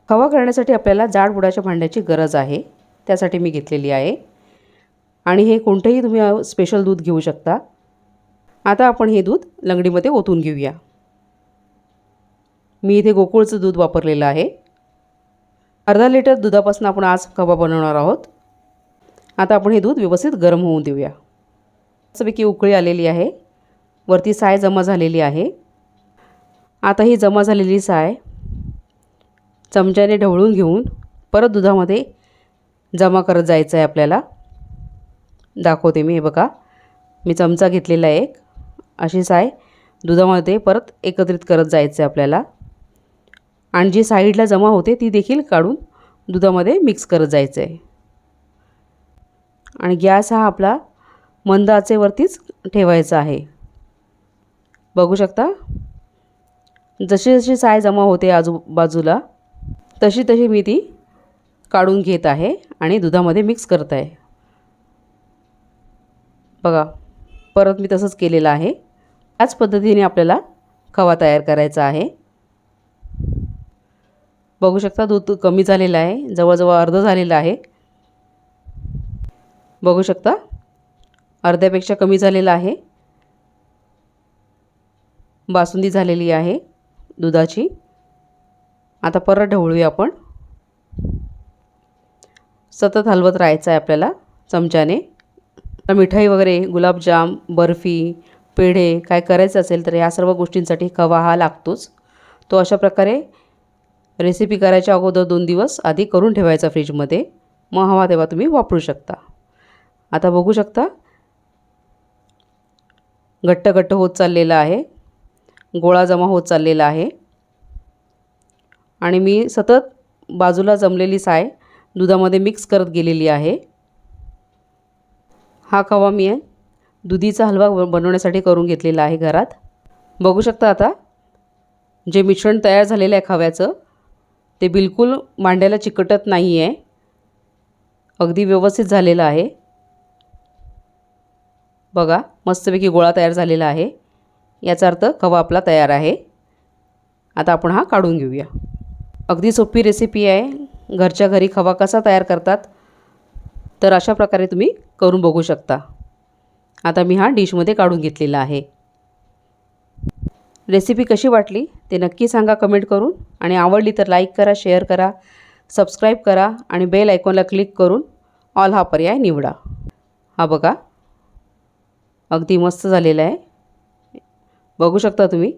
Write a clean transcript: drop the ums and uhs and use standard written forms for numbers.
खवा करण्यासाठी आपल्याला जाड बुडाच्या भांड्याची गरज आहे, त्यासाठी मी घेतलेली आहे. आणि हे कोणतंही तुम्ही स्पेशल दूध घेऊ शकता. आता आपण हे दूध लंगडीमध्ये ओतून घेऊया. मी इथे गोकुळचं दूध वापरलेलं आहे. अर्धा लिटर दुधापासून आपण आज खवा बनवणार आहोत. आता आपण हे दूध व्यवस्थित गरम होऊन देऊया. मस्तपैकी उकळी आलेली आहे. वरती साय जमा झालेली आहे. आता ही जमा झालेली साय चमच्याने ढवळून घेऊन परत दुधामध्ये जमा करत जायचं आहे आपल्याला. दाखवते मी. हे बघा, मी चमचा घेतलेला आहे एक. अशी साय दुधामध्ये परत एकत्रित करत जायचं आहे आपल्याला. आणि जी साईडला जमा होते ती देखील काढून दुधामध्ये मिक्स करत जायचं आहे. आणि गॅस हा आपला मंद आचेवरतीच ठेवायचा आहे. बघू शकता, जशी जशी साय जमा होते आजूबाजूला तशी तशी मी ती काढून घेत आहे आणि दुधामध्ये मिक्स करत आहे. बघा, परत मी तसंच केलेलं आहे. त्याच पद्धतीने आपल्याला खवा तयार करायचा आहे. बघू शकता, दूध कमी झालेलं आहे. जवळजवळ अर्ध झालेलं आहे. बघू शकता, अर्ध्यापेक्षा कमी झालेलं आहे. बासुंदी झालेली आहे दुधाची. आता परत ढवळूया आपण. सतत हलवत राहायचं आहे आपल्याला चमच्याने. मिठाई वगैरे, गुलाबजाम, बर्फी, पेढे काय करायचं असेल तर या सर्व गोष्टींसाठी खवा हा लागतोच. तो अशा प्रकारे रेसिपी करायच्या अगोदर 2 दिवस आधी करून ठेवायचा फ्रीजमध्ये. मग हवा तेव्हा तुम्ही वापरू शकता. आता बघू शकता, घट्ट घट्ट होत चाललेला आहे. गोळा जमा होत चाललेला आहे. आणि मी सतत बाजूला जमलेली साय दुधामध्ये मिक्स करत गेलेली आहे. हा खवा मी दुधीचा हलवा बनवण्यासाठी करून घेतलेला आहे घरात. बघू शकता, आता जे मिश्रण तयार झालेलं आहे खव्याचं ते बिलकुल मांड्याला चिकटत नाही आहे. अगदी व्यवस्थित झालेलं आहे. बघा, मस्तपैकी गोळा तयार झालेला आहे. याचा अर्थ खवा आपला तयार आहे. आता आपण हा काढून घेऊया. अगदी सोपी रेसिपी आहे. घरच्या घरी खवा कसा तयार करतात तर अशा प्रकारे तुम्ही करून बघू शकता. आता मी हा डिशमध्ये काढून घेतलेला आहे. रेसिपी कशी वाटली ते नक्की सांगा कमेंट करून. आणि आवडली तर लाईक करा, शेअर करा, सबस्क्राईब करा आणि बेल आयकॉनला क्लिक करून ऑल हा पर्याय निवडा. हा बघा, अगदी मस्त झालेला आहे. बघू शकता तुम्ही.